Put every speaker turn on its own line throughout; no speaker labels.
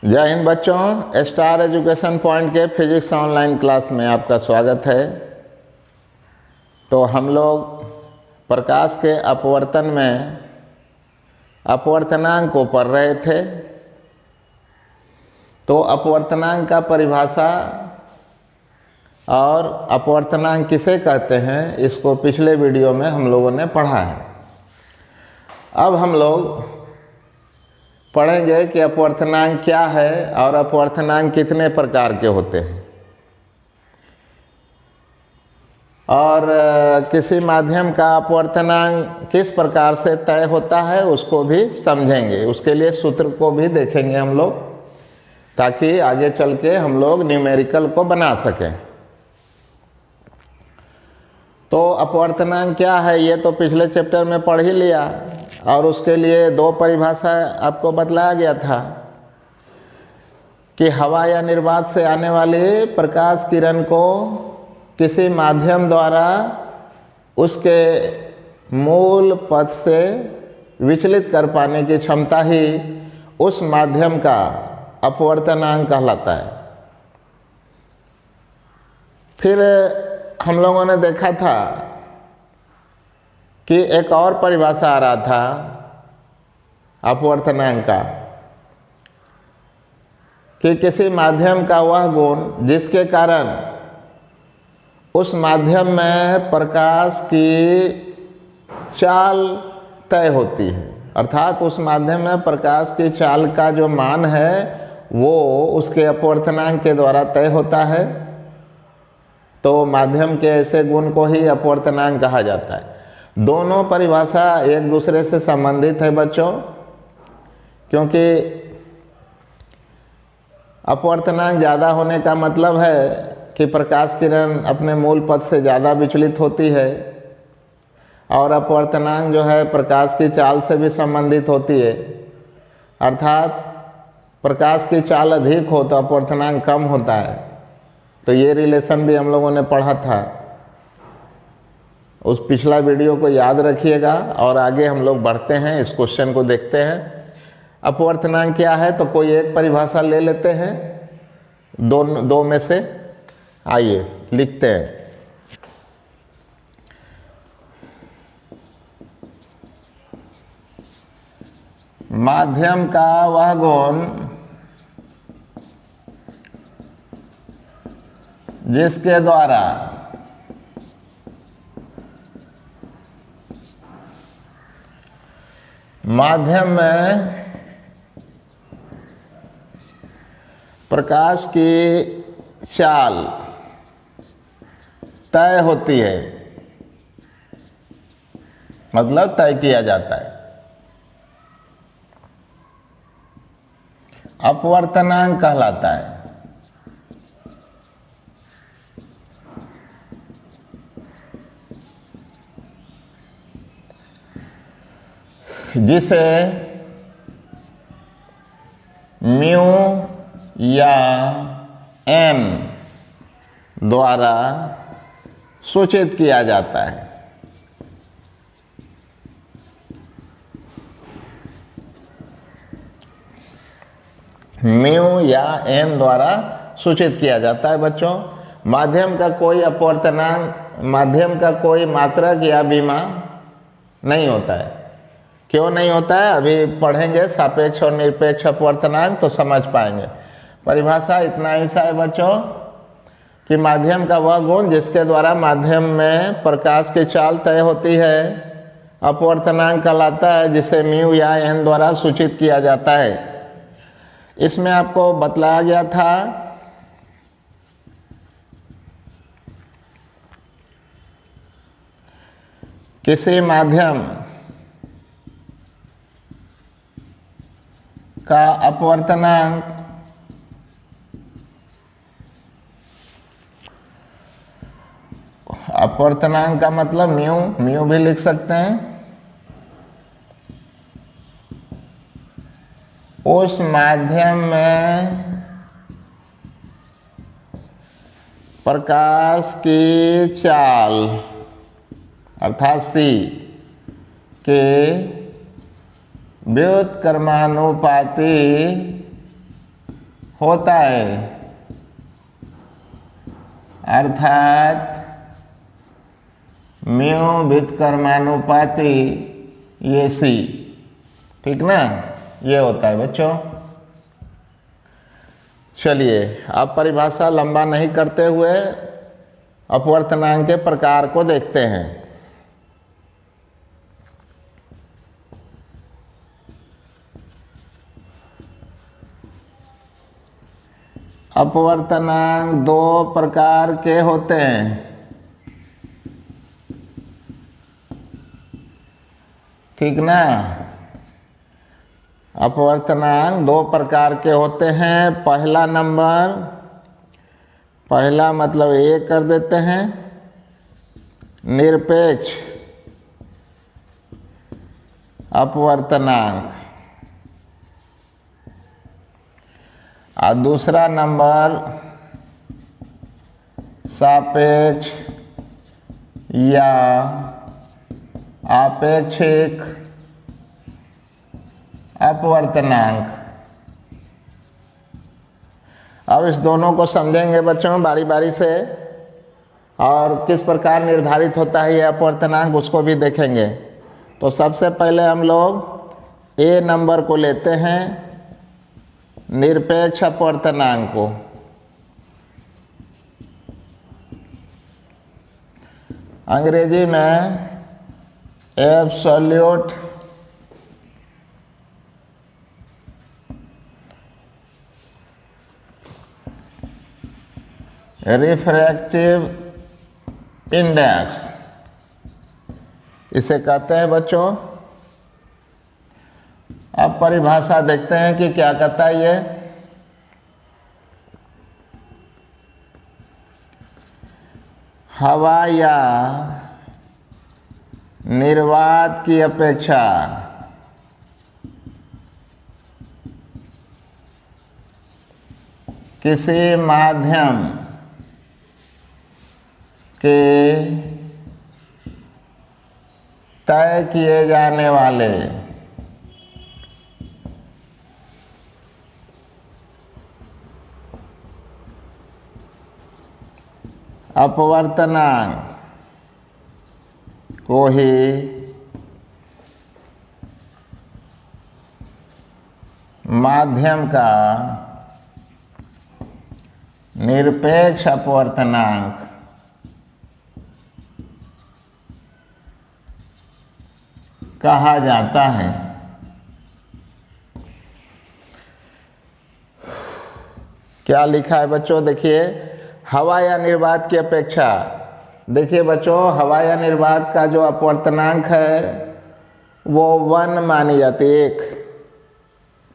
जय हिंद बच्चों, star education point के फिजिक्स ऑनलाइन क्लास में आपका स्वागत है। तो हम लोग प्रकाश के अपवर्तन में अपवर्तनांक को पढ़ रहे थे। तो अपवर्तनांक का परिभाषा और अपवर्तनांक किसे कहते हैं, इसको पिछले वीडियो में हम लोगों ने पढ़ा है। अब हम लोग पढ़ेंगे कि अपवर्तनांक क्या है और अपवर्तनांक कितने प्रकार के होते हैं, और किसी माध्यम का अपवर्तनांक किस प्रकार से तय होता है उसको भी समझेंगे। उसके लिए सूत्र को भी देखेंगे हम लोग, ताकि आगे चल के हम लोग न्यूमेरिकल को बना सकें। तो अपवर्तनांक क्या है ये तो पिछले चैप्टर में पढ़ ही लिया, और उसके लिए दो परिभाषा आपको बतलाया गया था कि हवा या निर्वात से आने वाली प्रकाश किरण को किसी माध्यम द्वारा उसके मूल पथ से विचलित कर पाने की क्षमता ही उस माध्यम का अपवर्तनांक कहलाता है। फिर हम लोगों ने देखा था कि एक और परिभाषा आ रहा था अपवर्तनांक का, कि किसी माध्यम का वह गुण जिसके कारण उस माध्यम में प्रकाश की चाल तय होती है, अर्थात उस माध्यम में प्रकाश की चाल का जो मान है वो उसके अपवर्तनांक के द्वारा तय होता है। तो माध्यम के ऐसे गुण को ही अपवर्तनांक कहा जाता है। दोनों परिभाषा एक दूसरे से संबंधित है बच्चों, क्योंकि अपवर्तनांक ज़्यादा होने का मतलब है कि प्रकाश किरण अपने मूल पथ से ज़्यादा विचलित होती है, और अपवर्तनांक जो है प्रकाश की चाल से भी संबंधित होती है। अर्थात प्रकाश की चाल अधिक हो तो अपवर्तनांक कम होता है। तो ये रिलेशन भी हम लोगों ने पढ़ा था। उस पिछला वीडियो को याद रखिएगा, और आगे हम लोग बढ़ते हैं, इस क्वेश्चन को देखते हैं। अपवर्तनांक क्या है तो कोई एक परिभाषा ले लेते हैं, दो में से। आइए लिखते हैं। माध्यम का वह गुण जिसके द्वारा माध्यम में प्रकाश की चाल तय होती है, मतलब तय किया जाता है, अपवर्तनांक कहलाता है। जिसे म्यू या एम द्वारा सूचित किया जाता है। म्यू या एम द्वारा सूचित किया जाता है बच्चों। माध्यम का कोई अपवर्तनांक, माध्यम का कोई मात्रक या बीमा नहीं होता है। क्यों नहीं होता है, अभी पढ़ेंगे सापेक्ष और निरपेक्ष अपवर्तनांक तो समझ पाएंगे। परिभाषा इतना ही सा है बच्चों कि माध्यम का वह गुण जिसके द्वारा माध्यम में प्रकाश की चाल तय होती है अपवर्तनांक कहलाता है, जिसे म्यू या एन द्वारा सूचित किया जाता है। इसमें आपको बतलाया गया था किसी माध्यम का अपवर्तनांक अपवर्तनांक का मतलब म्यू भी लिख सकते हैं, उस माध्यम में प्रकाश की चाल अर्थात सी के व्युत्क्रमानुपाती होता है, अर्थात म्यू व्युत्क्रमानुपाती ये सी, ठीक ना, ये होता है बच्चों। चलिए अब परिभाषा लंबा नहीं करते हुए अपवर्तनांक के प्रकार को देखते हैं। अपवर्तनांक दो प्रकार के होते हैं, ठीक ना। अपवर्तनांक दो प्रकार के होते हैं। पहला नंबर, पहला मतलब ए कर देते हैं, निरपेक्ष अपवर्तनांक, और दूसरा नंबर सापेक्ष या आपेक्षिक अपवर्तनांक। अब इस दोनों को समझेंगे बच्चों बारी बारी से, और किस प्रकार निर्धारित होता है ये अपवर्तनांक उसको भी देखेंगे। तो सबसे पहले हम लोग ए नंबर को लेते हैं, निरपेक्ष अपवर्तनांक को। अंग्रेजी में एब्सोल्यूट रिफ्रैक्टिव इंडेक्स इसे कहते हैं बच्चों। अब परिभाषा देखते हैं कि क्या कहता है ये। हवा या निर्वात की अपेक्षा किसी माध्यम के तय किए जाने वाले अपवर्तनांक को ही माध्यम का निरपेक्ष अपवर्तनांक कहा जाता है। क्या लिखा है बच्चों, देखिए। हवा या निर्वात की अपेक्षा, देखिए बच्चों, हवा या निर्वात का जो अपवर्तनांक है वो 1 मानी जाती है, 1।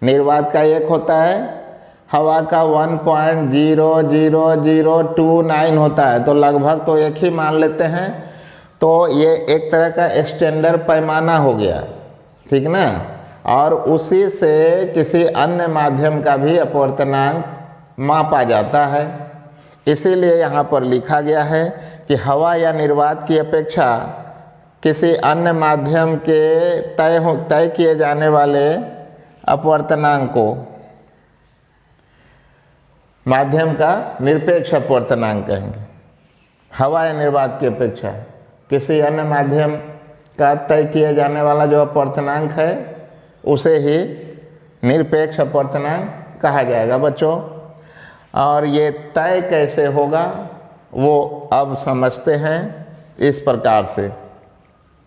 निर्वात का 1 होता है, हवा का 1.00029 होता है, तो लगभग तो 1 ही मान लेते हैं। तो ये एक तरह का स्टैंडर्ड पैमाना हो गया, ठीक ना। और उसी से किसी अन्य माध्यम का भी अपवर्तनांक मापा जाता है। इसीलिए यहाँ पर लिखा गया है कि हवा या निर्वात की अपेक्षा किसी अन्य माध्यम के तय किए जाने वाले अपवर्तनांक को माध्यम का निरपेक्ष अपवर्तनांक कहेंगे। हवा या निर्वात की अपेक्षा किसी अन्य माध्यम का तय किया जाने वाला जो अपवर्तनांक है उसे ही निरपेक्ष अपवर्तनांक कहा जाएगा बच्चों। और ये तय कैसे होगा वो अब समझते हैं इस प्रकार से,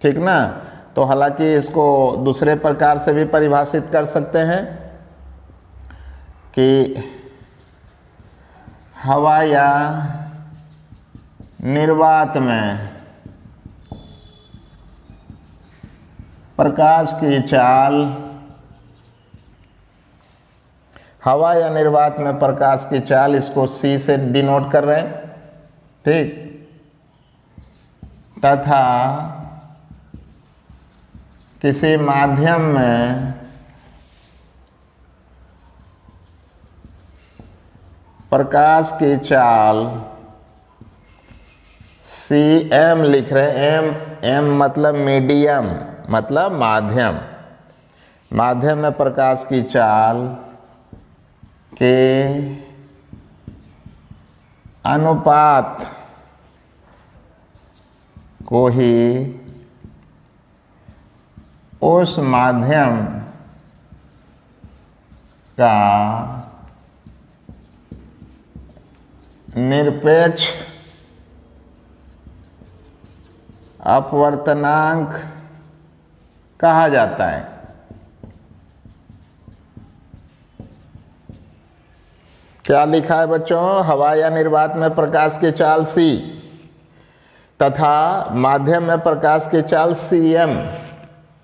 ठीक ना। तो हालांकि इसको दूसरे प्रकार से भी परिभाषित कर सकते हैं कि हवा या निर्वात में प्रकाश की चाल, हवा या निर्वात में प्रकाश की चाल, इसको C से डिनोट कर रहे हैं, ठीक। तथा किसी माध्यम में प्रकाश की चाल CM लिख रहे हैं। M मतलब मीडियम, मतलब माध्यम। माध्यम में प्रकाश की चाल के अनुपात को ही उस माध्यम का निरपेक्ष अपवर्तनांक कहा जाता है। क्या लिखा है बच्चों? हवा या निर्वात में प्रकाश की चाल c तथा माध्यम में प्रकाश की चाल cm,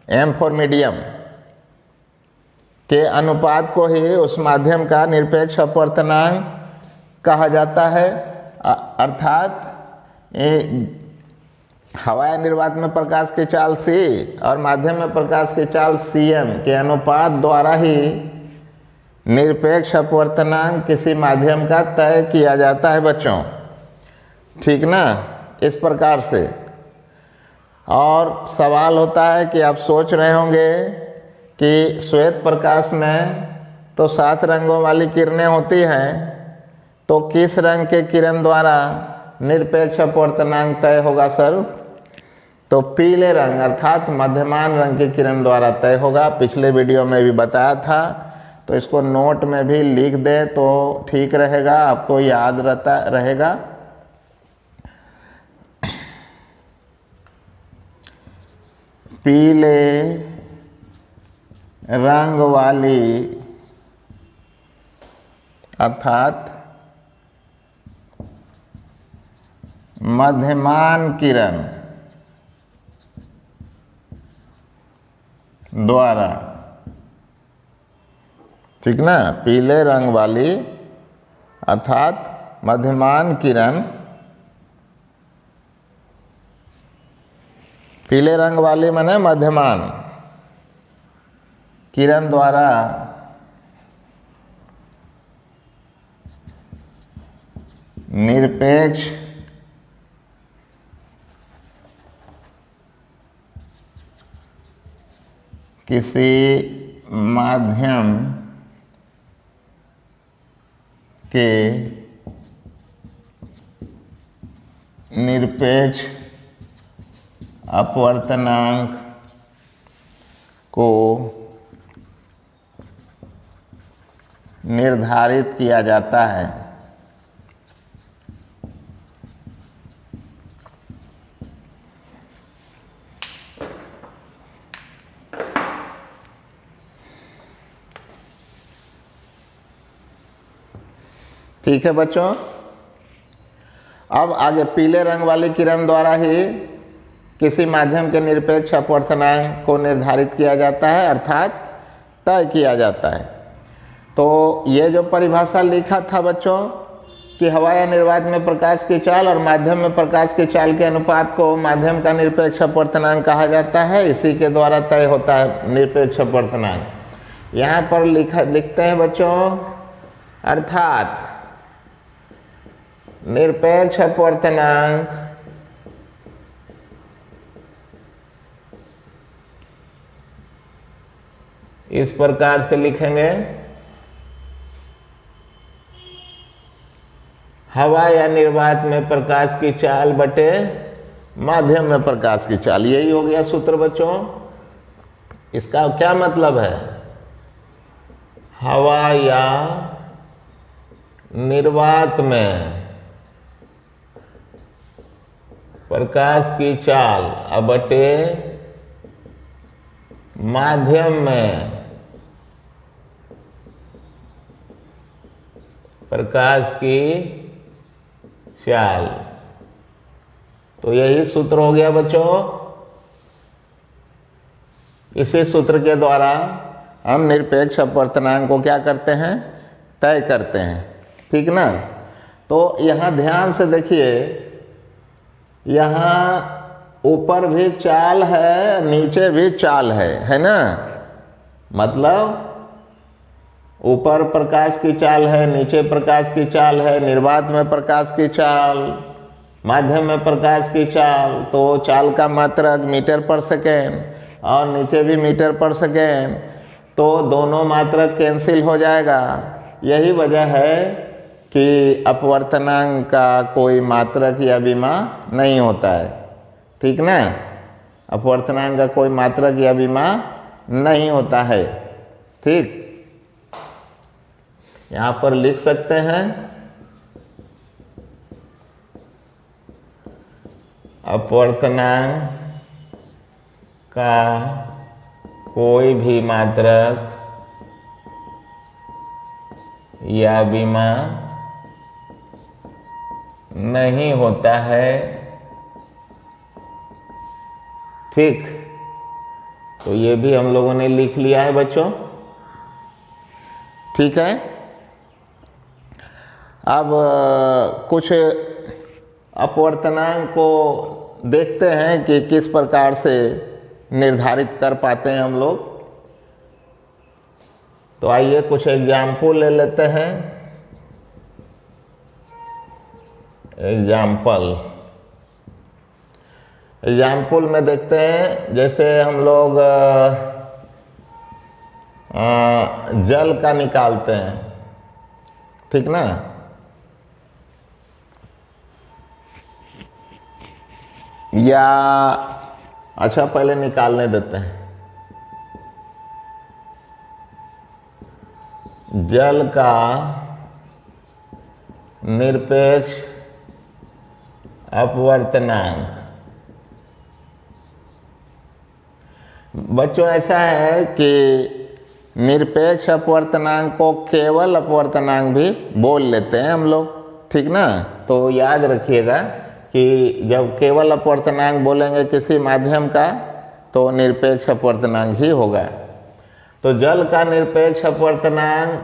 m फॉर मीडियम, के अनुपात को ही उस माध्यम का निरपेक्ष अपवर्तनांक कहा जाता है। अर्थात हवा या निर्वात में प्रकाश की चाल c और माध्यम में प्रकाश की चाल cm के अनुपात द्वारा ही निरपेक्ष अपवर्तनांक किसी माध्यम का तय किया जाता है बच्चों। ठीक ना, इस प्रकार से। और सवाल होता है कि आप सोच रहे होंगे कि श्वेत प्रकाश में तो 7 रंगों वाली किरणें होती हैं, तो किस रंग के किरण द्वारा निरपेक्ष अपवर्तनांक तय होगा सर? तो पीले रंग अर्थात मध्यमान रंग के किरण द्वारा तय होगा। पिछले वीडियो में भी बताया था, तो इसको नोट में भी लिख दें तो ठीक रहेगा, आपको याद रहेगा। पीले रंग वाली अर्थात मध्यमान किरण द्वारा, ठीक ना, पीले रंग वाली अर्थात मध्यमान किरण, पीले रंग वाली माने मध्यमान किरण द्वारा निरपेक्ष किसी माध्यम के निरपेक्ष अपवर्तनांक को निर्धारित किया जाता है। ठीक है बच्चों, अब आगे पीले रंग वाली किरण द्वारा ही किसी माध्यम के निरपेक्ष अपवर्तनांक को निर्धारित किया जाता है अर्थात तय किया जाता है। तो ये जो परिभाषा लिखा था बच्चों कि हवा या निर्वात में प्रकाश की चाल और माध्यम में प्रकाश की चाल के अनुपात को माध्यम का निरपेक्ष अपवर्तनांक कहा जाता है, इसी के द्वारा तय होता है निरपेक्ष अपवर्तनांक। यहाँ पर लिखते हैं बच्चों अर्थात निरपेक्ष अपवर्तनांक इस प्रकार से लिखेंगे, हवा या निर्वात में प्रकाश की चाल बटे माध्यम में प्रकाश की चाल। यही हो गया सूत्र बच्चों। इसका क्या मतलब है? हवा या निर्वात में प्रकाश की चाल बटे माध्यम में प्रकाश की चाल। तो यही सूत्र हो गया बच्चों। इसी सूत्र के द्वारा हम निरपेक्ष अपवर्तनांक को क्या करते हैं? तय करते हैं। ठीक ना। तो यहाँ ध्यान से देखिए, यहाँ ऊपर भी चाल है, नीचे भी चाल है ना। मतलब ऊपर प्रकाश की चाल है, नीचे प्रकाश की चाल है, निर्वात में प्रकाश की चाल, माध्यम में प्रकाश की चाल। तो चाल का मात्रक मीटर पर सेकेंड और नीचे भी मीटर पर सेकेंड, तो दोनों मात्रक कैंसिल हो जाएगा यही वजह है कि अपवर्तनांक का कोई मात्रक या विमा नहीं होता है, ठीक ना। अपवर्तनांक का कोई मात्रक या विमा नहीं होता है, ठीक। यहाँ पर लिख सकते हैं अपवर्तनांक का कोई भी मात्रक या विमा नहीं होता है, ठीक। तो ये भी हम लोगों ने लिख लिया है बच्चों, ठीक है। अब कुछ अपवर्तनांक को देखते हैं कि किस प्रकार से निर्धारित कर पाते हैं हम लोग। तो आइए कुछ एग्जाम्पल ले लेते हैं। एग्जाम्पल में देखते हैं, जैसे हम लोग जल का निकालते हैं, ठीक ना। या अच्छा पहले निकालने देते हैं। जल का निरपेक्ष अपवर्तनांक। बच्चों ऐसा है कि निरपेक्ष अपवर्तनांक को केवल अपवर्तनांक भी बोल लेते हैं हम लोग, ठीक ना। तो याद रखिएगा कि जब केवल अपवर्तनांक बोलेंगे किसी माध्यम का तो निरपेक्ष अपवर्तनांक ही होगा। तो जल का निरपेक्ष अपवर्तनांक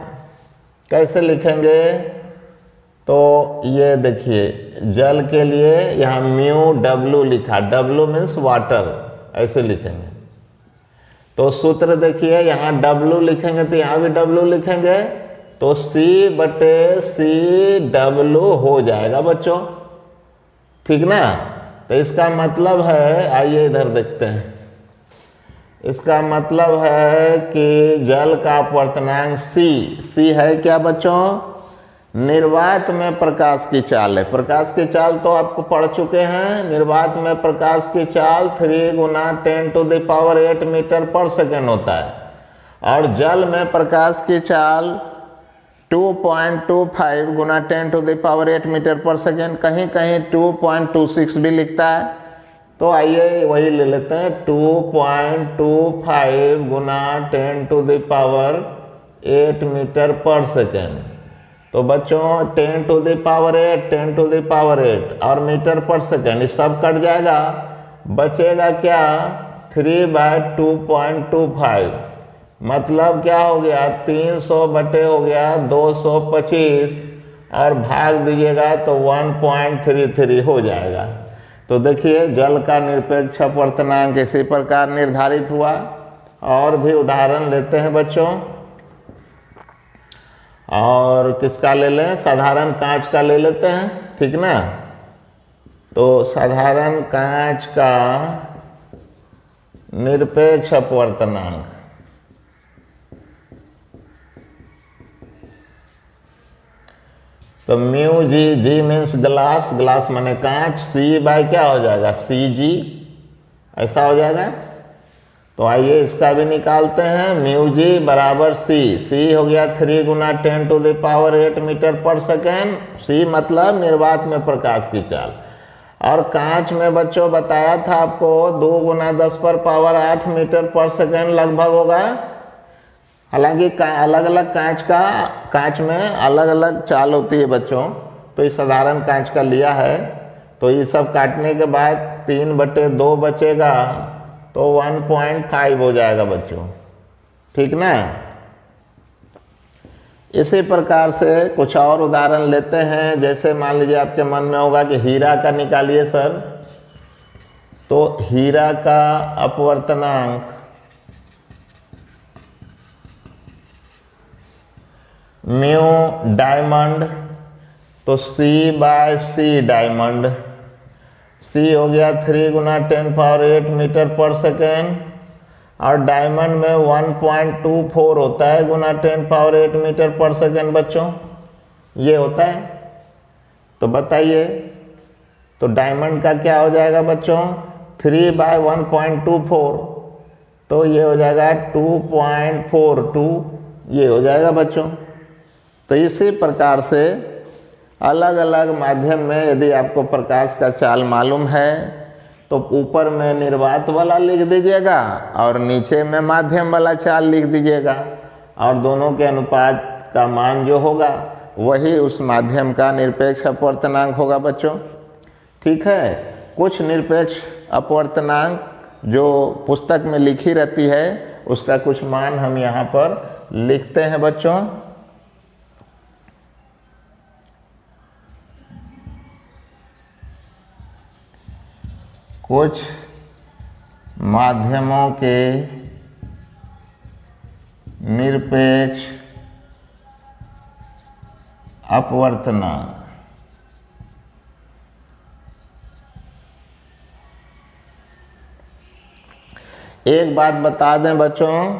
कैसे लिखेंगे? तो ये देखिए, जल के लिए यहाँ म्यू डब्लू लिखा, डब्लू मीन्स वाटर, ऐसे लिखेंगे। तो सूत्र देखिए, यहाँ डब्लू लिखेंगे तो यहाँ भी डब्लू लिखेंगे, तो सी बटे सी डब्लू हो जाएगा बच्चों, ठीक ना। तो इसका मतलब है, आइए इधर देखते हैं, इसका मतलब है कि जल का अपवर्तनांक सी है क्या बच्चों? निर्वात में प्रकाश की चाल है। प्रकाश की चाल तो आपको पढ़ चुके हैं। निर्वात में प्रकाश की चाल 3 × 10⁸ मीटर पर सेकेंड होता है, और जल में प्रकाश की चाल 2.25 × 10⁸ मीटर पर सेकेंड, कहीं कहीं 2.26 भी लिखता है। तो आइए वही ले लेते हैं, 2.25 × 10⁸ मीटर पर सेकेंड। तो बच्चों 10⁸ और मीटर पर सेकेंड, इस सब कट जाएगा, बचेगा क्या? 3/2.25, मतलब क्या हो गया? 300 बटे हो गया 225, और भाग दीजिएगा तो 1.33 हो जाएगा। तो देखिए, जल का निरपेक्ष अपवर्तनांक इसी प्रकार निर्धारित हुआ। और भी उदाहरण लेते हैं बच्चों, और किसका ले लें? साधारण कांच का ले लेते हैं, ठीक ना। तो साधारण कांच का निरपेक्ष अपवर्तनांक, तो mu G means glass, glass माने कांच, सी बाय क्या हो जाएगा? सी जी, ऐसा हो जाएगा। तो आइए इसका भी निकालते हैं। म्यू जी बराबर सी हो गया 3 × 10⁸ मीटर पर सेकेंड। सी मतलब निर्वात में प्रकाश की चाल। और कांच में बच्चों बताया था आपको 2 × 10⁸ मीटर पर सेकेंड लगभग होगा। हालांकि अलग अलग कांच में अलग अलग चाल होती है बच्चों। तो ये साधारण कांच का लिया है। तो ये सब काटने के बाद 3/2 बचेगा, तो 1.5 हो जाएगा बच्चों, ठीक ना। इसी प्रकार से कुछ और उदाहरण लेते हैं। जैसे मान लीजिए आपके मन में होगा कि हीरा का निकालिए सर। तो हीरा का अपवर्तनांक म्यू डायमंड, तो C/C डायमंड, C हो गया 3 × 10⁸ मीटर पर सेकेंड, और डायमंड में 1.24 होता है गुना 10⁸ मीटर पर सेकेंड बच्चों, ये होता है। तो बताइए, तो डायमंड का क्या हो जाएगा बच्चों, 3/1.24, तो ये हो जाएगा 2.42, ये हो जाएगा बच्चों। तो इसी प्रकार से अलग अलग माध्यम में यदि आपको प्रकाश का चाल मालूम है तो ऊपर में निर्वात वाला लिख दीजिएगा और नीचे में माध्यम वाला चाल लिख दीजिएगा, और दोनों के अनुपात का मान जो होगा वही उस माध्यम का निरपेक्ष अपवर्तनांक होगा बच्चों। ठीक है, कुछ निरपेक्ष अपवर्तनांक जो पुस्तक में लिखी रहती है उसका कुछ मान हम यहाँ पर लिखते हैं बच्चों। कुछ माध्यमों के निरपेक्ष अपवर्तनांक, एक बात बता दें बच्चों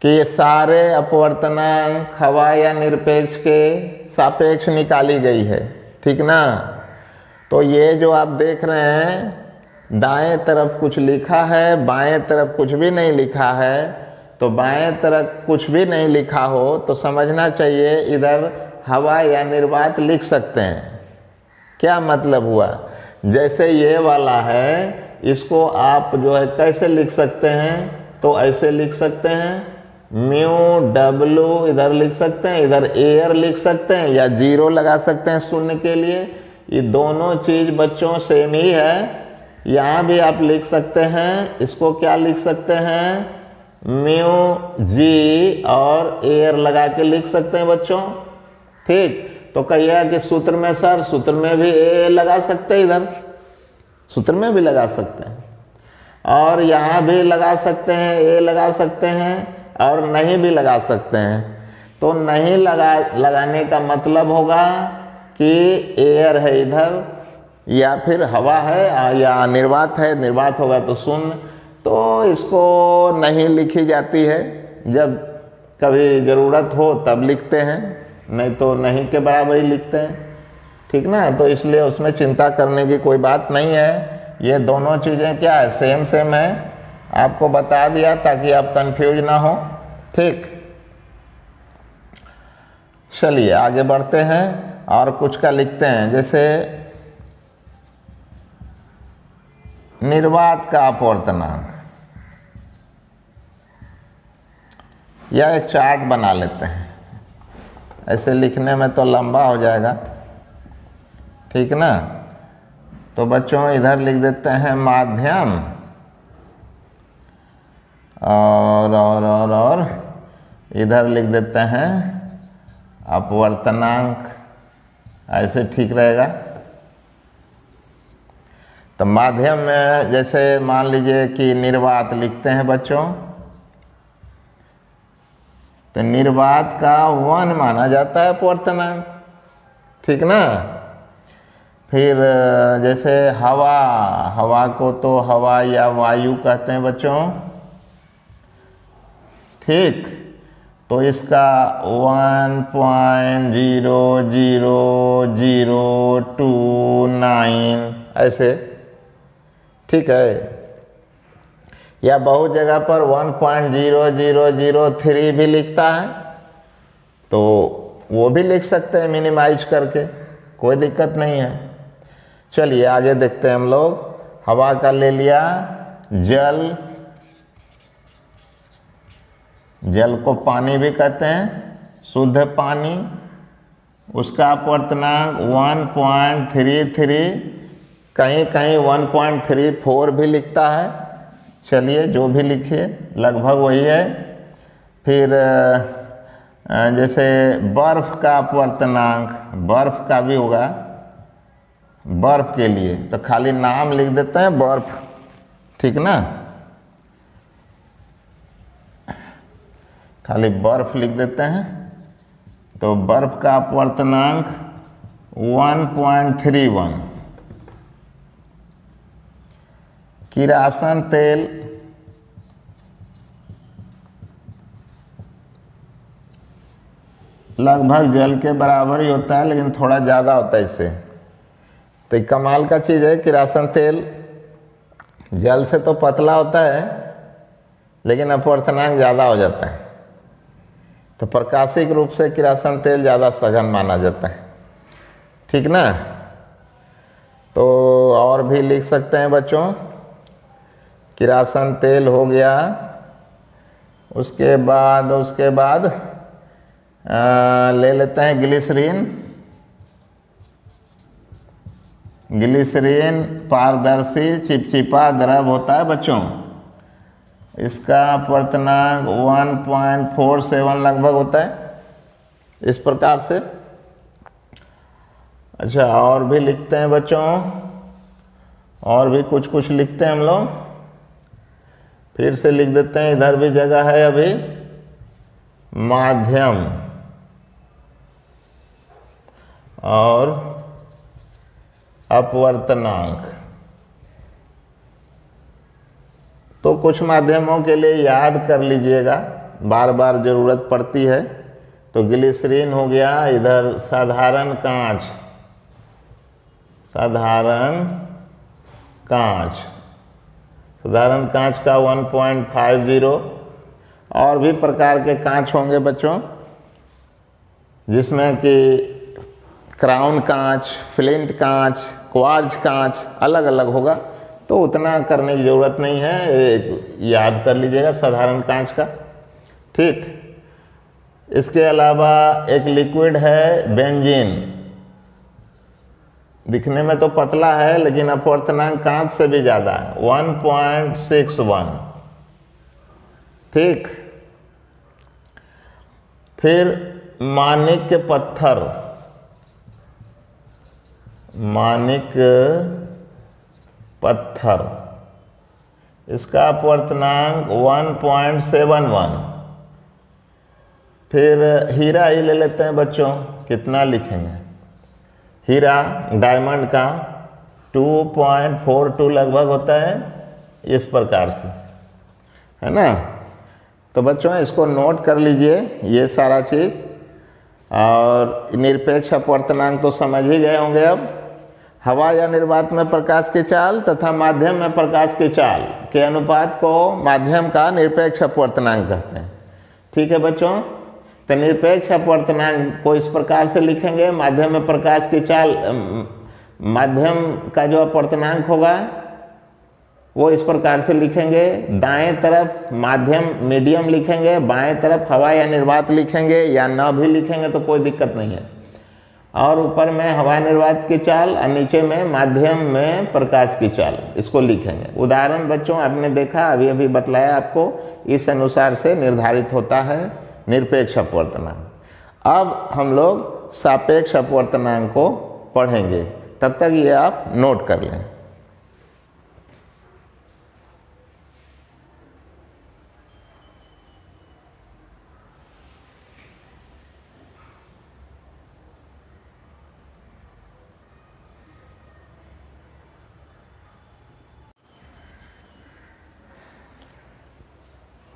कि ये सारे अपवर्तनांक हवा या निरपेक्ष के सापेक्ष निकाली गई है, ठीक ना। तो ये जो आप देख रहे हैं दाएं तरफ कुछ लिखा है, बाएं तरफ कुछ भी नहीं लिखा है, तो बाएं तरफ कुछ भी नहीं लिखा हो तो समझना चाहिए इधर हवा या निर्वात लिख सकते हैं। क्या मतलब हुआ, जैसे ये वाला है इसको आप जो है कैसे लिख सकते हैं, तो ऐसे लिख सकते हैं, म्यू डब्लू इधर लिख सकते हैं, इधर एयर लिख सकते हैं या जीरो लगा सकते हैं शून्य के लिए। ये दोनों चीज़ बच्चों सेम ही है। यहाँ भी आप लिख सकते हैं, इसको क्या लिख सकते हैं, म्यू जी और एयर लगा के लिख सकते हैं बच्चों। ठीक, तो कहिएगा कि सूत्र में सर, सूत्र में भी ए लगा सकते हैं, इधर सूत्र में भी लगा सकते हैं और यहाँ भी लगा सकते हैं, ए लगा सकते हैं और नहीं भी लगा सकते हैं। तो नहीं लगाने का मतलब होगा कि एयर है इधर या फिर हवा है या निर्वात है, निर्वात होगा तो शून्य, तो इसको नहीं लिखी जाती है। जब कभी ज़रूरत हो तब लिखते हैं, नहीं तो नहीं के बराबर ही लिखते हैं, ठीक ना। तो इसलिए उसमें चिंता करने की कोई बात नहीं है। ये दोनों चीज़ें क्या है, सेम सेम है। आपको बता दिया ताकि आप कंफ्यूज ना हो। ठीक, चलिए आगे बढ़ते हैं और कुछ का लिखते हैं। जैसे निर्वात का अपवर्तनांक, या एक चार्ट बना लेते हैं। ऐसे लिखने में तो लंबा हो जाएगा, ठीक ना। तो बच्चों इधर लिख देते हैं माध्यम और इधर लिख देते हैं अपवर्तनांक। ऐसे ठीक रहेगा। तो माध्यम में जैसे मान लीजिए कि निर्वात लिखते हैं बच्चों, तो निर्वात का 1 माना जाता है अपवर्तनांक, ठीक ना। फिर जैसे हवा, हवा को तो हवा या वायु कहते हैं बच्चों, ठीक। तो इसका 1.00029 ऐसे, ठीक है। या बहुत जगह पर 1.0003 भी लिखता है, तो वो भी लिख सकते हैं मिनिमाइज करके, कोई दिक्कत नहीं है। चलिए आगे देखते हैं हम लोग। हवा का ले लिया, जल, जल को पानी भी कहते हैं, शुद्ध पानी, उसका अपवर्तनांक 1.33, कहीं कहीं 1.34 भी लिखता है। चलिए जो भी लिखिए लगभग वही है। फिर जैसे बर्फ का अपवर्तनांक, बर्फ का भी होगा, बर्फ के लिए तो खाली नाम लिख देते हैं बर्फ, ठीक ना। खाली बर्फ लिख देते हैं। तो बर्फ का अपवर्तनांक 1.31। किरासन तेल लगभग जल के बराबर ही होता है, लेकिन थोड़ा ज़्यादा होता है इससे। तो ये कमाल का चीज़ है, किरासन तेल जल से तो पतला होता है, लेकिन अपवर्तनांक ज़्यादा हो जाता है। तो प्रकाशिक रूप से किरासन तेल ज़्यादा सघन माना जाता है, ठीक ना। तो और भी लिख सकते हैं बच्चों, किरासन तेल हो गया, उसके बाद ले लेते हैं ग्लिसरीन। ग्लिसरीन पारदर्शी चिपचिपा द्रव होता है बच्चों, इसका अपवर्तनांक 1.47 लगभग होता है, इस प्रकार से। अच्छा, और भी लिखते हैं बच्चों, और भी कुछ लिखते हैं हम लोग, फिर से लिख देते हैं, इधर भी जगह है अभी। माध्यम और अपवर्तनांक, तो कुछ माध्यमों के लिए याद कर लीजिएगा, बार बार ज़रूरत पड़ती है। तो ग्लिसरीन हो गया, इधर साधारण कांच, साधारण कांच का 1.50। और भी प्रकार के कांच होंगे बच्चों, जिसमें कि क्राउन कांच, फ्लिंट कांच, क्वार्ट्ज कांच अलग अलग होगा, तो उतना करने की ज़रूरत नहीं है, याद कर लीजिएगा साधारण कांच का, ठीक। इसके अलावा एक लिक्विड है बेंजीन, दिखने में तो पतला है, लेकिन अपवर्तनांक कांच से भी ज़्यादा है, 1.61, ठीक। फिर माणिक्य पत्थर, इसका अपवर्तनांक 1.71। फिर हीरा ही ले लेते हैं बच्चों, कितना लिखेंगे, हीरा डायमंड का 2.42 लगभग होता है, इस प्रकार से, है ना। तो बच्चों इसको नोट कर लीजिए ये सारा चीज़। और निरपेक्ष अपवर्तनांक तो समझ ही गए होंगे अब। हवा या निर्वात में प्रकाश की चाल तथा माध्यम में प्रकाश की चाल के अनुपात को माध्यम का निरपेक्ष अपवर्तनांक कहते हैं, ठीक है बच्चों। तो निरपेक्ष अपवर्तनांक को इस प्रकार से लिखेंगे, माध्यम में प्रकाश की चाल, माध्यम का जो अपवर्तनांक होगा वो इस प्रकार से लिखेंगे, दाएं तरफ माध्यम मीडियम लिखेंगे, बाएं तरफ हवा या निर्वात लिखेंगे, या ना भी लिखेंगे तो कोई दिक्कत नहीं है। और ऊपर में हवा निर्वात की चाल और नीचे में माध्यम में प्रकाश की चाल, इसको लिखेंगे। उदाहरण बच्चों आपने देखा, अभी अभी बतलाया आपको, इस अनुसार से निर्धारित होता है निरपेक्ष अपवर्तनांक। अब हम लोग सापेक्ष अपवर्तनांक को पढ़ेंगे, तब तक ये आप नोट कर लें।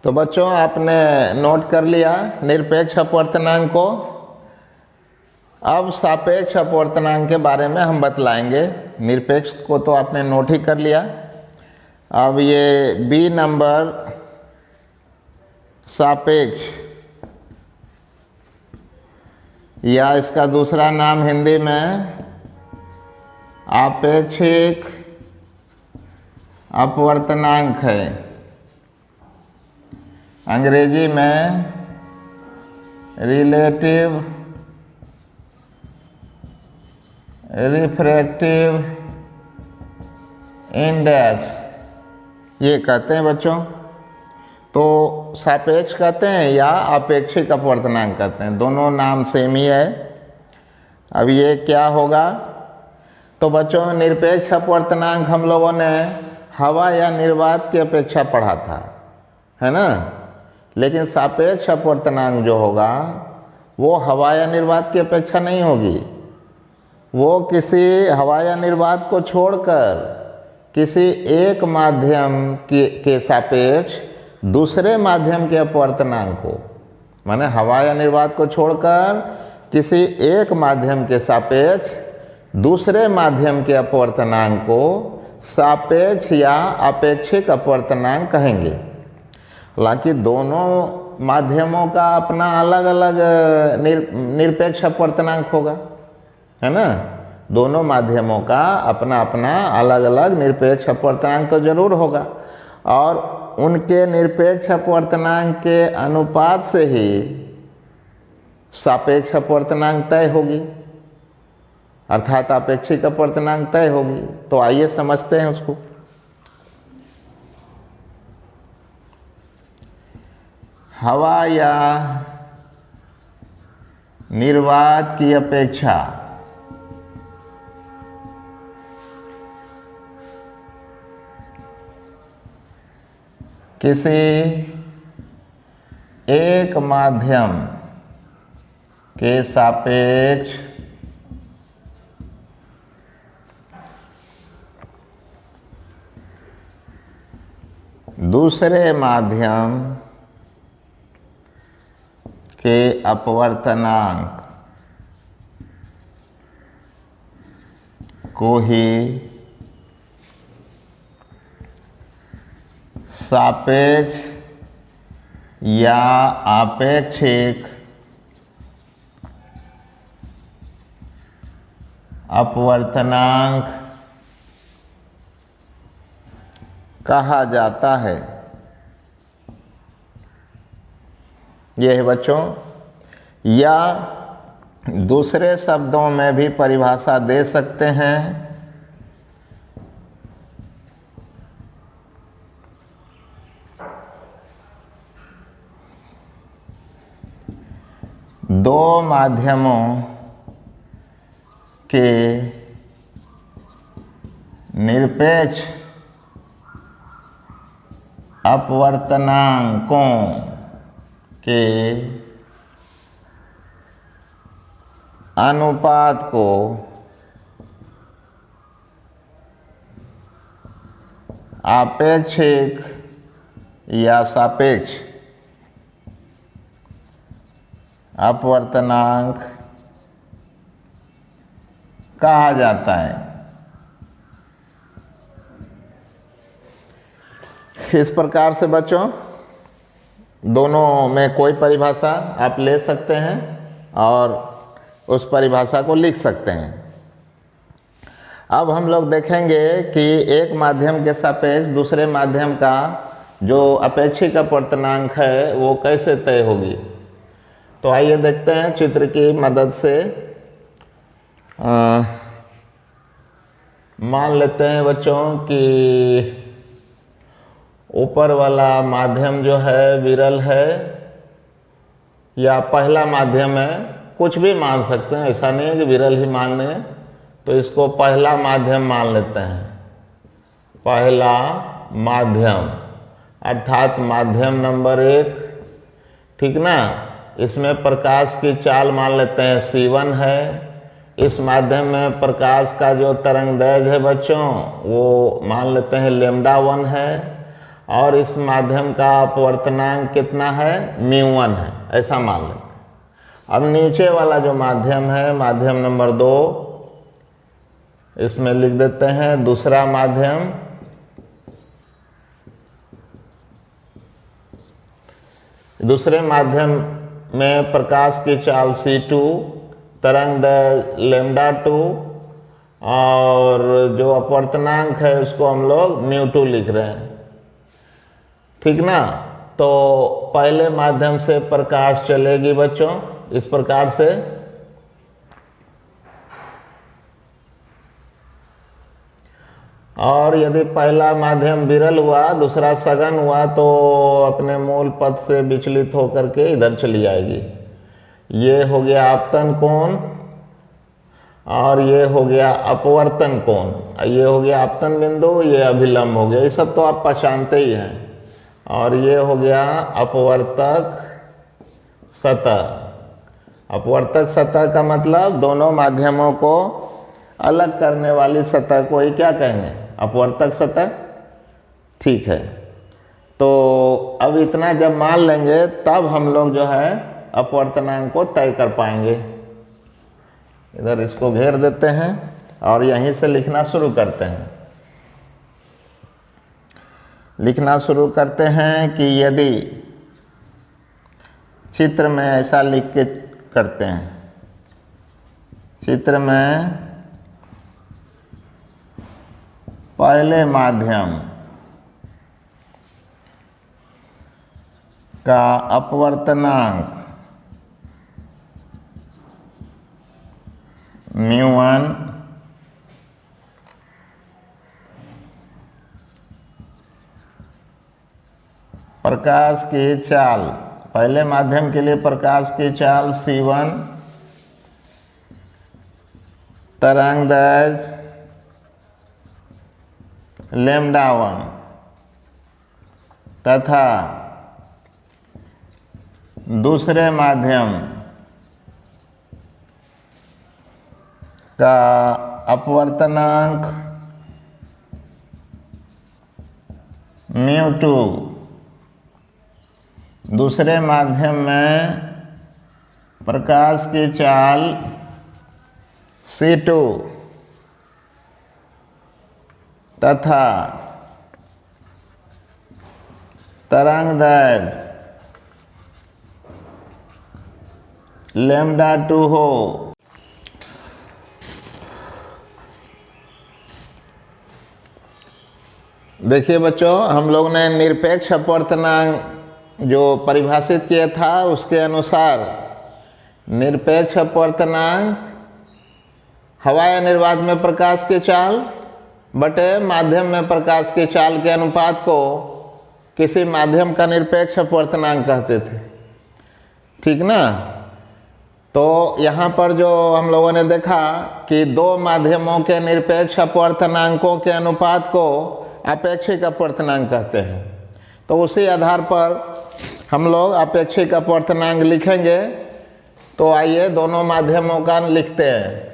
तो बच्चों आपने नोट कर लिया निरपेक्ष अपवर्तनांक को। अब सापेक्ष अपवर्तनांक के बारे में हम बतलाएंगे। निरपेक्ष को तो आपने नोट ही कर लिया। अब ये बी नंबर सापेक्ष, या इसका दूसरा नाम हिंदी में आपेक्षिक अपवर्तनांक है, अंग्रेजी में रिलेटिव रिफ्रैक्टिव इंडेक्स ये कहते हैं बच्चों। तो सापेक्ष कहते हैं या आपेक्षिक अपवर्तनांक कहते हैं, दोनों नाम सेम ही है। अब ये क्या होगा, तो बच्चों निरपेक्ष अपवर्तनांक हम लोगों ने हवा या निर्वात की अपेक्षा पढ़ा था, है ना। लेकिन सापेक्ष अपवर्तनांक जो होगा वो हवा या निर्वात की अपेक्षा नहीं होगी, वो किसी हवा या निर्वात को छोड़कर किसी एक माध्यम के सापेक्ष दूसरे माध्यम के अपवर्तनांक को माने हवा या निर्वात को छोड़कर किसी एक माध्यम के सापेक्ष दूसरे माध्यम के अपवर्तनांक को सापेक्ष या अपेक्षिक अपवर्तनांक कहेंगे। हालांकि दोनों माध्यमों का अपना अलग अलग निरपेक्ष अपवर्तनांक होगा, है ना। दोनों माध्यमों का अपना अपना अलग अलग निरपेक्ष अपवर्तनांक तो जरूर होगा, और उनके निरपेक्ष अपवर्तनांक के अनुपात से ही सापेक्ष अपवर्तनांक तय होगी, अर्थात अपेक्षिक अपवर्तनांक तय होगी। तो आइए समझते हैं उसको। हवा या निर्वात की अपेक्षा किसी एक माध्यम के सापेक्ष दूसरे माध्यम के अपवर्तनांक को ही सापेक्ष या आपेक्षिक अपवर्तनांक कहा जाता है। यह है बच्चों, या दूसरे शब्दों में भी परिभाषा दे सकते हैं, दो माध्यमों के निरपेक्ष अपवर्तनांकों के अनुपात को आपेक्षिक या सापेक्ष अपवर्तनांक कहा जाता है। इस प्रकार से बच्चों दोनों में कोई परिभाषा आप ले सकते हैं और उस परिभाषा को लिख सकते हैं। अब हम लोग देखेंगे कि एक माध्यम के सापेक्ष दूसरे माध्यम का जो अपेक्षिक अपवर्तनांक है वो कैसे तय होगी। तो आइए देखते हैं चित्र की मदद से। मान लेते हैं बच्चों कि ऊपर वाला माध्यम जो है विरल है या पहला माध्यम है, कुछ भी मान सकते हैं, ऐसा नहीं है कि विरल ही मान लें। तो इसको पहला माध्यम मान लेते हैं, पहला माध्यम अर्थात माध्यम नंबर 1, ठीक ना। इसमें प्रकाश की चाल मान लेते हैं c1 है। इस माध्यम में प्रकाश का जो तरंग दैर्घ्य है बच्चों वो मान लेते हैं λ1 है, और इस माध्यम का अपवर्तनांक कितना है, μ1 है, ऐसा मान लेते हैं। अब नीचे वाला जो माध्यम है माध्यम नंबर 2, इसमें लिख देते हैं दूसरा माध्यम। दूसरे माध्यम में प्रकाश की चाल c2, तरंग दैर्घ्य λ2, और जो अपवर्तनांक है उसको हम लोग μ2 लिख रहे हैं, ठीक ना। तो पहले माध्यम से प्रकाश चलेगी बच्चों इस प्रकार से, और यदि पहला माध्यम विरल हुआ दूसरा सघन हुआ तो अपने मूल पथ से विचलित होकर के इधर चली जाएगी। ये हो गया आपतन कोण और ये हो गया अपवर्तन कोण। ये हो गया आपतन बिंदु, ये अभिलंब हो गया, ये सब तो आप पहचानते ही हैं। और ये हो गया अपवर्तक सतह। अपवर्तक सतह का मतलब दोनों माध्यमों को अलग करने वाली सतह को ही क्या कहेंगे, अपवर्तक सतह, ठीक है। तो अब इतना जब मान लेंगे तब हम लोग जो है अपवर्तनांक को तय कर पाएंगे। इधर इसको घेर देते हैं और यहीं से लिखना शुरू करते हैं। लिखना शुरू करते हैं कि यदि चित्र में ऐसा लिख के करते हैं, चित्र में पहले माध्यम का अपवर्तनांक μ1 प्रकाश की चाल, पहले माध्यम के लिए प्रकाश की चाल c1, तरंग दैर्घ्य λ1 तथा दूसरे माध्यम का अपवर्तनांक μ2, दूसरे माध्यम में प्रकाश की चाल c2 तथा तरंग दैर्घ्य λ2 हो। देखिए बच्चों, हम लोग ने निरपेक्ष अपवर्तनांक जो परिभाषित किया था उसके अनुसार निरपेक्ष अपवर्तनांक हवा या निर्वात में प्रकाश की चाल बटे माध्यम में प्रकाश की चाल के अनुपात को किसी माध्यम का निरपेक्ष अपवर्तनांक कहते थे। ठीक ना? तो यहाँ पर जो हम लोगों ने देखा कि दो माध्यमों के निरपेक्ष अपवर्तनांकों के अनुपात को अपेक्षिक अपवर्तनांक कहते हैं। तो उसी आधार पर हम लोग अपेक्षिक अपवर्तनांक लिखेंगे। तो आइए दोनों माध्यमों का लिखते हैं।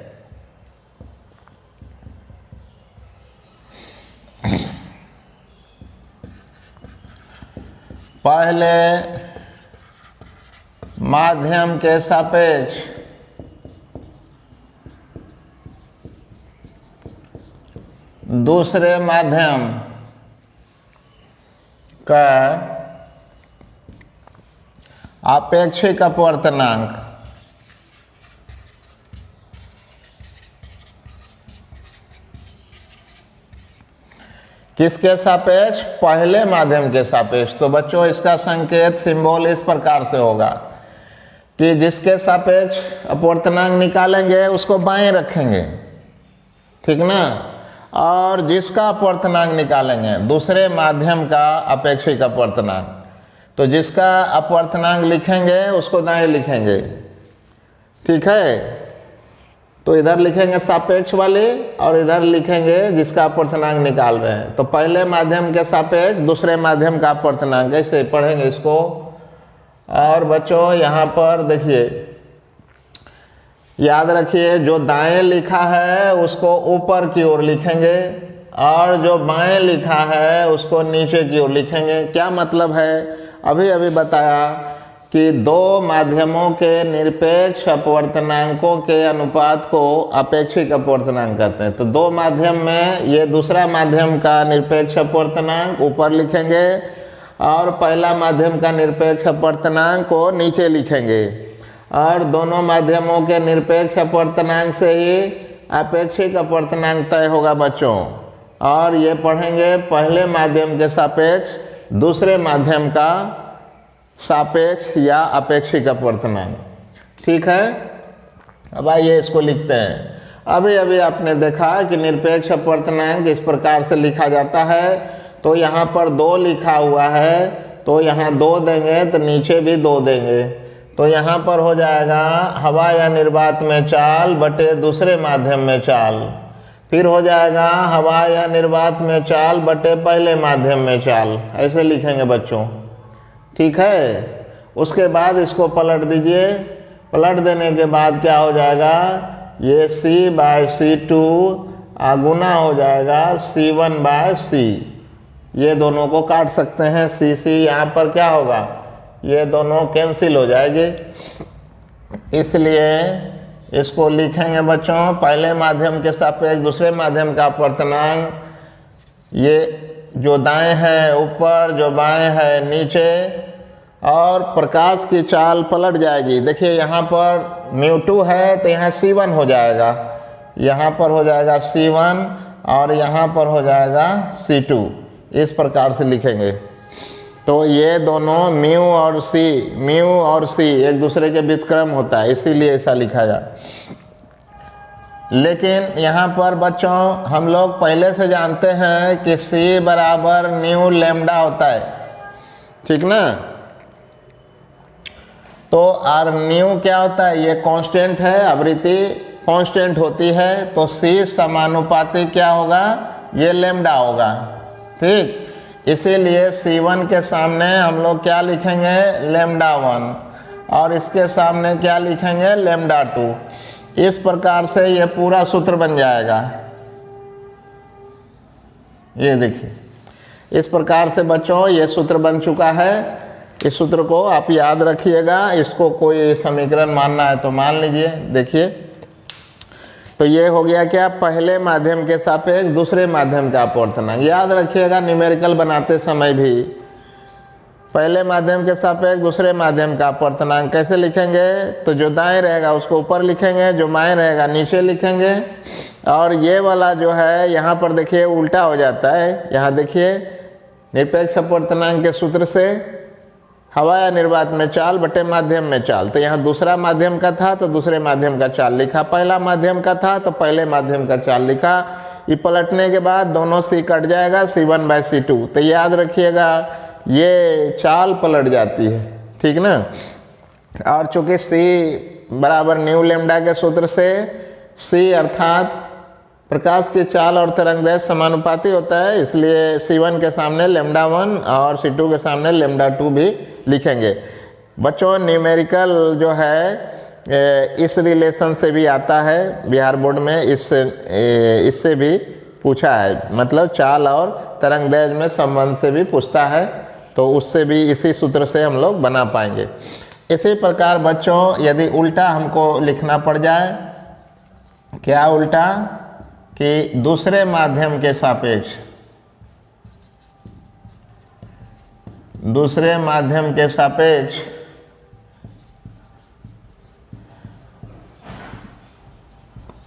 पहले माध्यम के सापेक्ष दूसरे माध्यम का आपेक्षिक अपवर्तनांक किसके सापेक्ष? पहले माध्यम के सापेक्ष। तो बच्चों इसका संकेत सिंबल इस प्रकार से होगा कि जिसके सापेक्ष अपवर्तनांक निकालेंगे उसको बाएं रखेंगे, ठीक ना, और जिसका अपवर्तनांक निकालेंगे दूसरे माध्यम का अपेक्षिक अपवर्तनांक, तो जिसका अपवर्तनांक लिखेंगे उसको दाएं लिखेंगे। ठीक है? तो इधर लिखेंगे सापेक्ष वाले और इधर लिखेंगे जिसका अपवर्तनांक निकाल रहे हैं। तो पहले माध्यम के सापेक्ष दूसरे माध्यम का अपवर्तनांक, ऐसे पढ़ेंगे इसको। और बच्चों यहाँ पर देखिए, याद रखिए जो दाएं लिखा है उसको ऊपर की ओर लिखेंगे और जो बाएं लिखा है उसको नीचे की ओर लिखेंगे। क्या मतलब है? अभी अभी बताया कि दो माध्यमों के निरपेक्ष अपवर्तनांकों के अनुपात को अपेक्षिक अपवर्तनांक कहते हैं। तो दो माध्यम में ये दूसरा माध्यम का निरपेक्ष अपवर्तनांक ऊपर लिखेंगे और पहला माध्यम का निरपेक्ष अपवर्तनांक को नीचे लिखेंगे, और दोनों माध्यमों के निरपेक्ष अपवर्तनांक से ही अपेक्षिक अपवर्तनांक तय होगा बच्चों। और ये पढ़ेंगे पहले माध्यम के सापेक्ष दूसरे माध्यम का सापेक्ष या अपेक्षिक अपवर्तनांक। ठीक है? अब आइए इसको लिखते हैं। अभी अभी आपने देखा कि निरपेक्ष अपवर्तनांक इस प्रकार से लिखा जाता है। तो यहाँ पर 2 लिखा हुआ है, तो यहाँ 2 देंगे तो नीचे भी 2 देंगे। तो यहाँ पर हो जाएगा हवा या निर्वात में चाल बटे दूसरे माध्यम में चाल। फिर हो जाएगा हवा या निर्वात में चाल बटे पहले माध्यम में चाल। ऐसे लिखेंगे बच्चों। ठीक है? उसके बाद इसको पलट दीजिए। पलट देने के बाद क्या हो जाएगा? ये c/c2 गुना हो जाएगा c1/c। ये दोनों को काट सकते हैं। c यहाँ पर क्या होगा? ये दोनों कैंसिल हो जाएगी, इसलिए इसको लिखेंगे बच्चों पहले माध्यम के सापेक्ष दूसरे माध्यम का अपवर्तनांक, ये जो दाएं है ऊपर, जो बाएं है नीचे, और प्रकाश की चाल पलट जाएगी। देखिए यहाँ पर μ2 है तो यहाँ C1 हो जाएगा, यहाँ पर हो जाएगा C1 और यहाँ पर हो जाएगा C2, इस प्रकार से लिखेंगे। तो ये दोनों μ और C एक दूसरे के व्युत्क्रम होता है, इसीलिए ऐसा लिखा जाए। लेकिन यहाँ पर बच्चों हम लोग पहले से जानते हैं कि C बराबर न्यू लैम्डा होता है, ठीक ना। तो आर न्यू क्या होता है, ये कांस्टेंट है, आवृत्ति कांस्टेंट होती है, तो C समानुपाती क्या होगा, ये लैम्डा होगा, ठीक। इसीलिए C1 के सामने हम लोग क्या लिखेंगे, लैम्डा 1, और इसके सामने क्या लिखेंगे, लैम्डा 2। इस प्रकार से ये पूरा सूत्र बन जाएगा। ये देखिए इस प्रकार से बच्चों ये सूत्र बन चुका है। इस सूत्र को आप याद रखिएगा, इसको कोई समीकरण मानना है तो मान लीजिए। देखिए तो ये हो गया क्या, पहले माध्यम के सापेक्ष दूसरे माध्यम का अपवर्तनांक। याद रखिएगा न्यूमेरिकल बनाते समय भी पहले माध्यम के सापेक्ष दूसरे माध्यम का अपवर्तनांक कैसे लिखेंगे, तो जो दाएं रहेगा उसको ऊपर लिखेंगे, जो बाएं रहेगा नीचे लिखेंगे। और ये वाला जो है यहाँ पर देखिए उल्टा हो जाता है। यहाँ देखिए निरपेक्ष अपवर्तनांक के सूत्र से हवा या निर्वात में चाल बटे माध्यम में चाल, तो यहाँ दूसरा माध्यम का था तो दूसरे माध्यम का चाल लिखा, पहला माध्यम का था तो पहले माध्यम का चाल लिखा। ये पलटने के बाद दोनों C कट जाएगा, C1/C2। तो याद रखिएगा ये चाल पलट जाती है, ठीक ना। और चूंकि C बराबर न्यू लैम्डा के सूत्र से C अर्थात प्रकाश की चाल और तरंगदैर्घ्य समानुपाती होता है, इसलिए C1 के सामने लैम्डा 1 और C2 के सामने लैम्डा 2 भी लिखेंगे। बच्चों न्यूमेरिकल जो है इस रिलेशन से भी आता है, बिहार बोर्ड में इससे भी पूछा है, मतलब चाल और तरंगदैर्घ्य में संबंध से भी पूछता है, तो उससे भी इसी सूत्र से हम लोग बना पाएंगे। इसी प्रकार बच्चों यदि उल्टा हमको लिखना पड़ जाए, क्या उल्टा, कि दूसरे माध्यम के सापेक्ष दूसरे माध्यम के सापेक्ष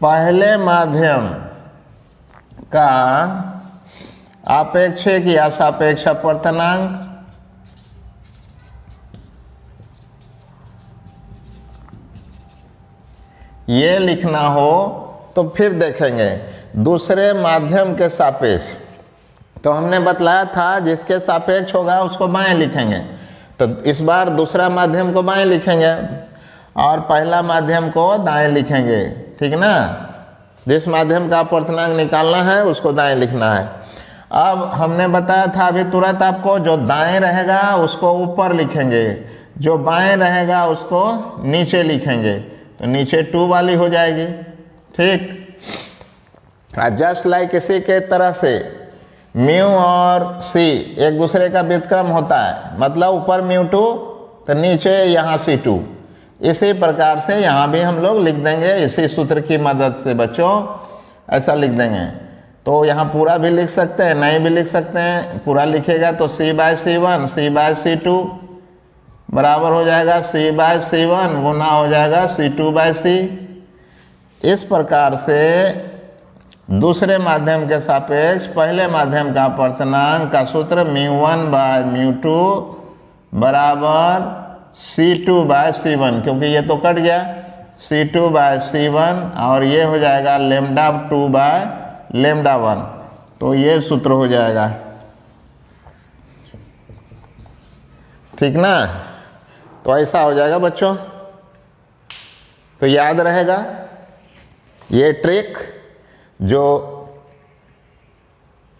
पहले माध्यम का आपेक्षिक या सापेक्ष अपवर्तनांक ये लिखना हो तो फिर देखेंगे दूसरे माध्यम के सापेक्ष। तो हमने बतलाया था जिसके सापेक्ष होगा उसको बाएं लिखेंगे, तो इस बार दूसरा माध्यम को बाएं लिखेंगे और पहला माध्यम को दाएं लिखेंगे, ठीक ना। जिस माध्यम का अपवर्तनांक निकालना है उसको दाएं लिखना है। अब हमने बताया था अभी तुरंत आपको, जो दाएं रहेगा उसको ऊपर लिखेंगे, जो बाएं रहेगा उसको नीचे लिखेंगे, तो नीचे 2 वाली हो जाएगी, ठीक। जस्ट लाइक इसी के तरह से म्यू और C एक दूसरे का व्युत्क्रम होता है, मतलब ऊपर μ2 तो नीचे यहाँ C2। इसी प्रकार से यहाँ भी हम लोग लिख देंगे इसी सूत्र की मदद से बच्चों, ऐसा लिख देंगे। तो यहाँ पूरा भी लिख सकते हैं, नहीं भी लिख सकते हैं। पूरा लिखेगा तो C/C1 C/C2 बराबर हो जाएगा C/C1 गुना हो जाएगा C2/C। इस प्रकार से दूसरे माध्यम के सापेक्ष पहले माध्यम का अपवर्तनांक का सूत्र μ1/μ2 बराबर C2/C1, क्योंकि ये तो कट गया, C2/C1 और ये हो जाएगा λ2/λ1, तो ये सूत्र हो जाएगा, ठीक ना। तो ऐसा हो जाएगा बच्चों, तो याद रहेगा ये ट्रिक।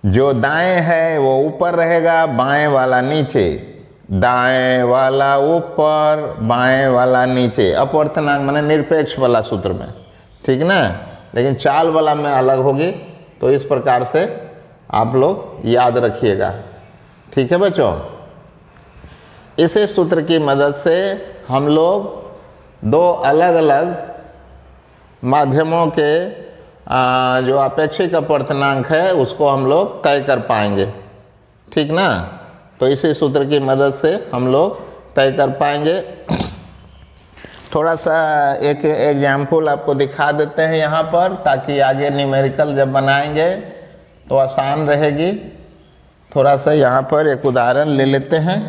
जो दाएं है वो ऊपर रहेगा, बाएं वाला नीचे, दाएं वाला ऊपर बाएं वाला नीचे, अपवर्तनांक माने निरपेक्ष वाला सूत्र में, ठीक ना। लेकिन चाल वाला में अलग होगी, तो इस प्रकार से आप लोग याद रखिएगा, ठीक है बच्चों। इसी सूत्र की मदद से हम लोग दो अलग अलग माध्यमों के जो अपेक्षिक अपवर्तनांक है उसको हम लोग तय कर पाएंगे, ठीक ना। तो इसी सूत्र की मदद से हम लोग तय कर पाएंगे। थोड़ा सा एक एग्जाम्पल आपको दिखा देते हैं यहाँ पर, ताकि आगे न्यूमेरिकल जब बनाएंगे तो आसान रहेगी। थोड़ा सा यहाँ पर एक उदाहरण ले लेते हैं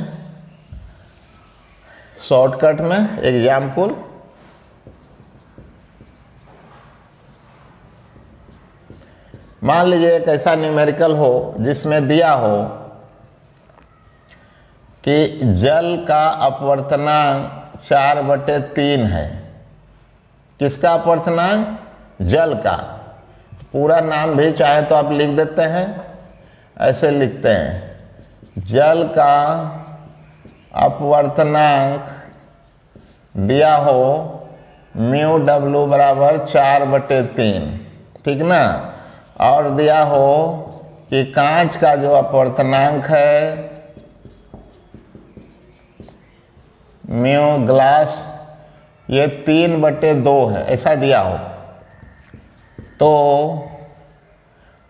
शॉर्टकट में एग्जाम्पल। मान लीजिए एक ऐसा न्यूमेरिकल हो जिसमें दिया हो कि जल का अपवर्तनांक 4/3 है। किसका अपवर्तनांक? जल का। पूरा नाम भी चाहे तो आप लिख देते हैं, ऐसे लिखते हैं जल का अपवर्तनांक दिया हो μw बराबर 4/3, ठीक ना। और दिया हो कि कांच का जो अपवर्तनांक है म्यू ग्लास ये 3/2 है, ऐसा दिया हो। तो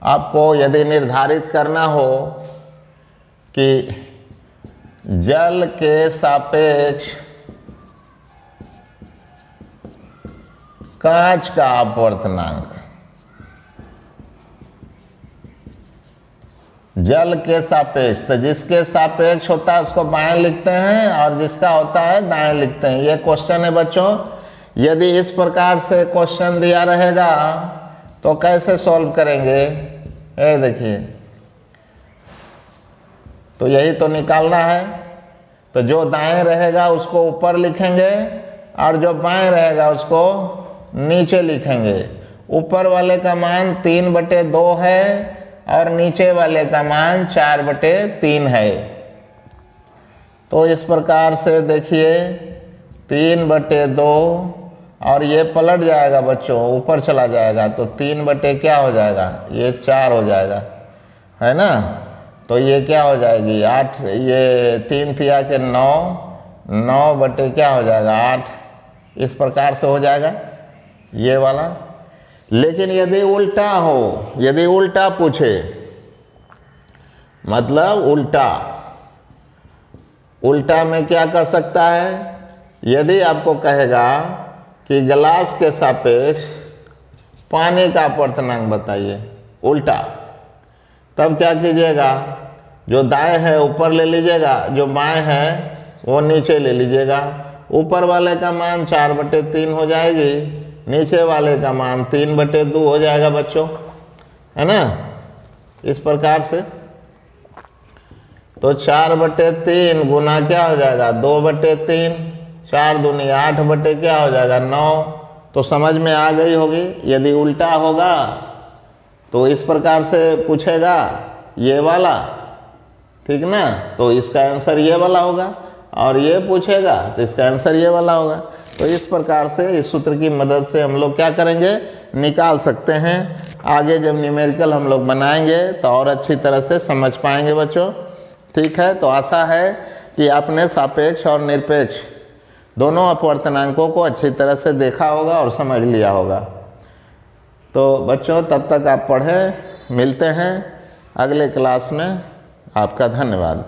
आपको यदि निर्धारित करना हो कि जल के सापेक्ष कांच का अपवर्तनांक, जल के सापेक्ष, तो जिसके सापेक्ष होता है उसको बाएं लिखते हैं और जिसका होता है दाएं लिखते हैं। ये क्वेश्चन है बच्चों। यदि इस प्रकार से क्वेश्चन दिया रहेगा तो कैसे सॉल्व करेंगे? ये देखिए, तो यही तो निकालना है। तो जो दाएं रहेगा उसको ऊपर लिखेंगे और जो बाएं रहेगा उसको नीचे लिखेंगे। ऊपर वाले का मान 3/2 है और नीचे वाले का मान 4/3 है। तो इस प्रकार से देखिए 3/2 और ये पलट जाएगा बच्चों, ऊपर चला जाएगा तो 3 क्या हो जाएगा? ये 4 हो जाएगा, है ना। तो ये क्या हो जाएगी? 8, ये 3 थिया के 9 क्या हो जाएगा? 8। इस प्रकार से हो जाएगा ये वाला। लेकिन यदि उल्टा हो, यदि उल्टा पूछे, मतलब उल्टा में क्या कर सकता है? यदि आपको कहेगा कि गिलास के सापेक्ष पानी का अपवर्तनांक बताइए, उल्टा, तब क्या कीजिएगा? जो दाएं है ऊपर ले लीजिएगा, जो बाएं है वो नीचे ले लीजिएगा। ऊपर वाले का मान 4/3 हो जाएगी, नीचे वाले का मान 3/2 हो जाएगा बच्चों, है ना। इस प्रकार से तो 4/3 गुना क्या हो जाएगा? 2/3, 4 दूनी 8 क्या हो जाएगा? 9। तो समझ में आ गई होगी। यदि उल्टा होगा तो इस प्रकार से पूछेगा ये वाला, ठीक ना, तो इसका आंसर ये वाला होगा। और ये पूछेगा तो इसका आंसर ये वाला होगा। तो इस प्रकार से इस सूत्र की मदद से हम लोग क्या करेंगे? निकाल सकते हैं। आगे जब न्यूमेरिकल हम लोग बनाएंगे तो और अच्छी तरह से समझ पाएंगे बच्चों, ठीक है। तो आशा है कि आपने सापेक्ष और निरपेक्ष दोनों अपवर्तनांकों को अच्छी तरह से देखा होगा और समझ लिया होगा। तो बच्चों तब तक आप पढ़ें, मिलते हैं अगले क्लास में। आपका धन्यवाद।